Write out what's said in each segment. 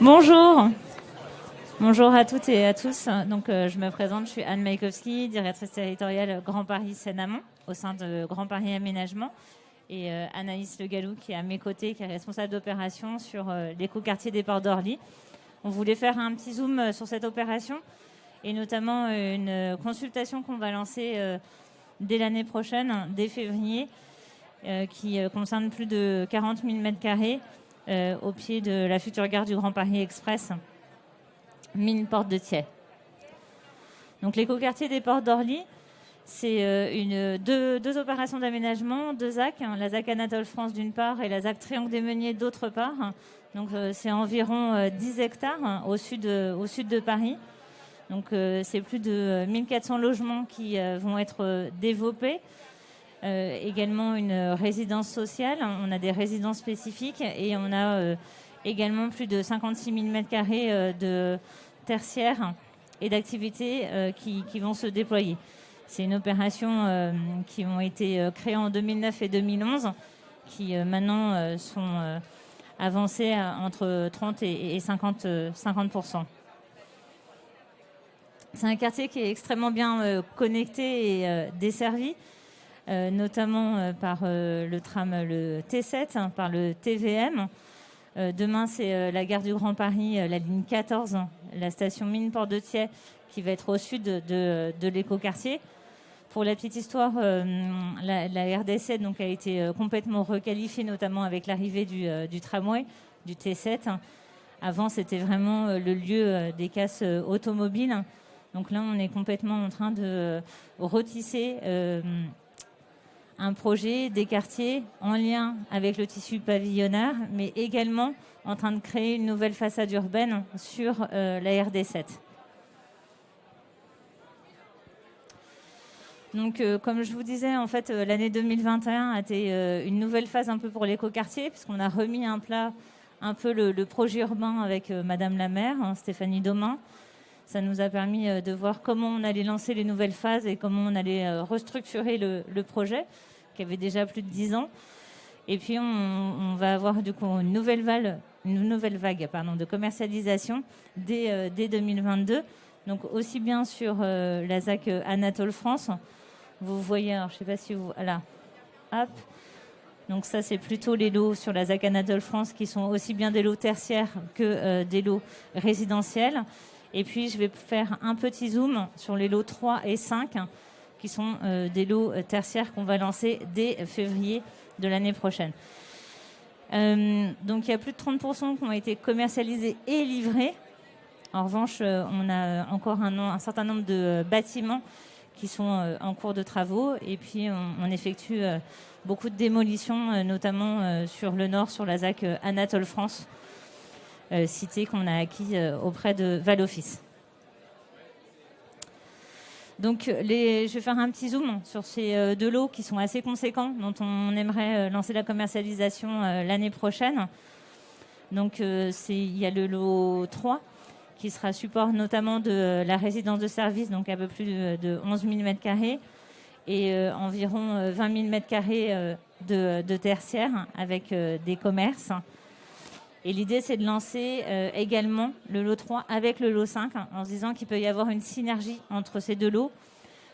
Bonjour. Bonjour à toutes et à tous. Donc, je me présente, je suis Anne Maïkowski, directrice territoriale Grand Paris Seine-Amont au sein de Grand Paris Aménagement. Et Anaïs Le Gallou qui est à mes côtés, qui est responsable d'opération sur l'écoquartier des Ports d'Orly. On voulait faire un petit zoom sur cette opération et notamment une consultation qu'on va lancer dès l'année prochaine, dès février, qui concerne plus de 40 000 m² au pied de la future gare du Grand Paris Express, mine Porte de Thiais. Donc l'écoquartier des Ports d'Orly, c'est deux opérations d'aménagement, deux ZAC, la ZAC Anatole France d'une part et la ZAC Triangle des Meuniers d'autre part. Donc c'est environ 10 hectares au sud de Paris. Donc c'est plus de 1400 logements qui vont être développés. Également une résidence sociale, on a des résidences spécifiques et on a également plus de 56 000 m² de tertiaires et d'activités qui vont se déployer. C'est une opération qui ont été créées en 2009 et 2011, qui maintenant sont avancées entre 30 et 50%. C'est un quartier qui est extrêmement bien connecté et desservi, notamment par le tram, le T7, par le TVM. Demain, c'est la gare du Grand Paris, la ligne 14, la station mine Porte de Thiais, qui va être au sud de l'écoquartier. Pour la petite histoire, la RD7 donc, a été complètement requalifiée, notamment avec l'arrivée du tramway, du T7. Avant, c'était vraiment le lieu des casses automobiles. Donc là, on est complètement en train de retisser un projet des quartiers en lien avec le tissu pavillonnaire, mais également en train de créer une nouvelle façade urbaine sur la RD7. Donc, comme je vous disais, en fait, l'année 2021 a été une nouvelle phase un peu pour l'écoquartier, puisqu'on a remis un plat un peu le projet urbain avec Madame la maire, Stéphanie Domin. Ça nous a permis de voir comment on allait lancer les nouvelles phases et comment on allait restructurer le projet, qui avait déjà plus de 10 ans. Et puis, on va avoir du coup une nouvelle vague de commercialisation dès 2022. Donc, aussi bien sur la ZAC Anatole France. Vous voyez, alors, je ne sais pas si vous... Là, hop. Donc ça, c'est plutôt les lots sur la ZAC Anatole France qui sont aussi bien des lots tertiaires que des lots résidentiels. Et puis, je vais faire un petit zoom sur les lots 3 et 5, qui sont des lots tertiaires qu'on va lancer dès février de l'année prochaine. Donc, il y a plus de 30% qui ont été commercialisés et livrés. En revanche, on a encore un certain nombre de bâtiments qui sont en cours de travaux. Et puis, on effectue beaucoup de démolitions, notamment sur le nord, sur la ZAC Anatole France, cité qu'on a acquis auprès de Valoffice. Donc, je vais faire un petit zoom sur ces deux lots qui sont assez conséquents, dont on aimerait lancer la commercialisation l'année prochaine. Donc, il y a le lot 3, qui sera support notamment de la résidence de service, donc un peu plus de 11 000 m², et environ 20 000 m² de tertiaire avec des commerces. Et l'idée, c'est de lancer également le lot 3 avec le lot 5, en se disant qu'il peut y avoir une synergie entre ces deux lots.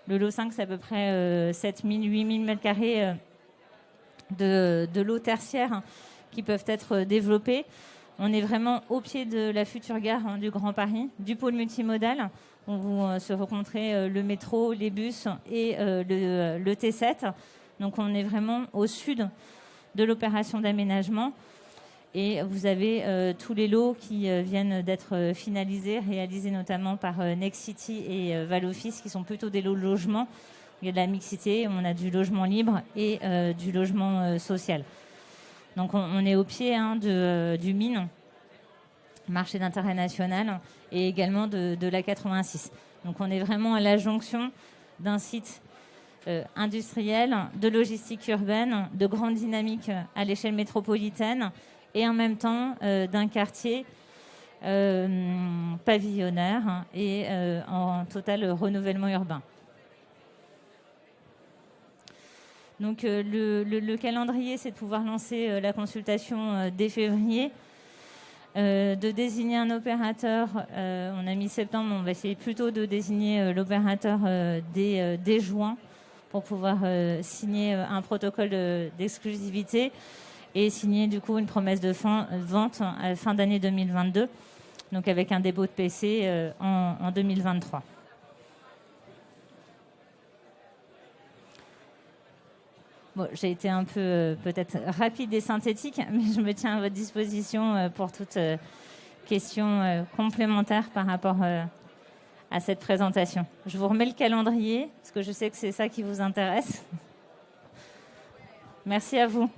Le lot 5, c'est à peu près 7 000, 8 000 m² de lots tertiaires qui peuvent être développés. On est vraiment au pied de la future gare du Grand Paris, du pôle multimodal, où vous se rencontrez le métro, les bus et le T7. Donc on est vraiment au sud de l'opération d'aménagement. Et vous avez tous les lots qui viennent d'être finalisés, réalisés notamment par Nexity et Valoffice, qui sont plutôt des lots de logement. Il y a de la mixité, on a du logement libre et du logement social. Donc on est au pied du mine, marché d'intérêt national, et également de la 86. Donc on est vraiment à la jonction d'un site industriel, de logistique urbaine, de grande dynamique à l'échelle métropolitaine, et en même temps d'un quartier pavillonnaire et en total renouvellement urbain. Donc le calendrier, c'est de pouvoir lancer la consultation dès février, De désigner un opérateur, on a mis septembre, on va essayer plutôt de désigner l'opérateur dès juin pour pouvoir signer un protocole d'exclusivité et signer du coup une promesse de vente à fin d'année 2022, donc avec un dépôt de PC en 2023. Bon, j'ai été un peu peut-être rapide et synthétique, mais je me tiens à votre disposition pour toute question complémentaire par rapport à cette présentation. Je vous remets le calendrier, parce que je sais que c'est ça qui vous intéresse. Merci à vous.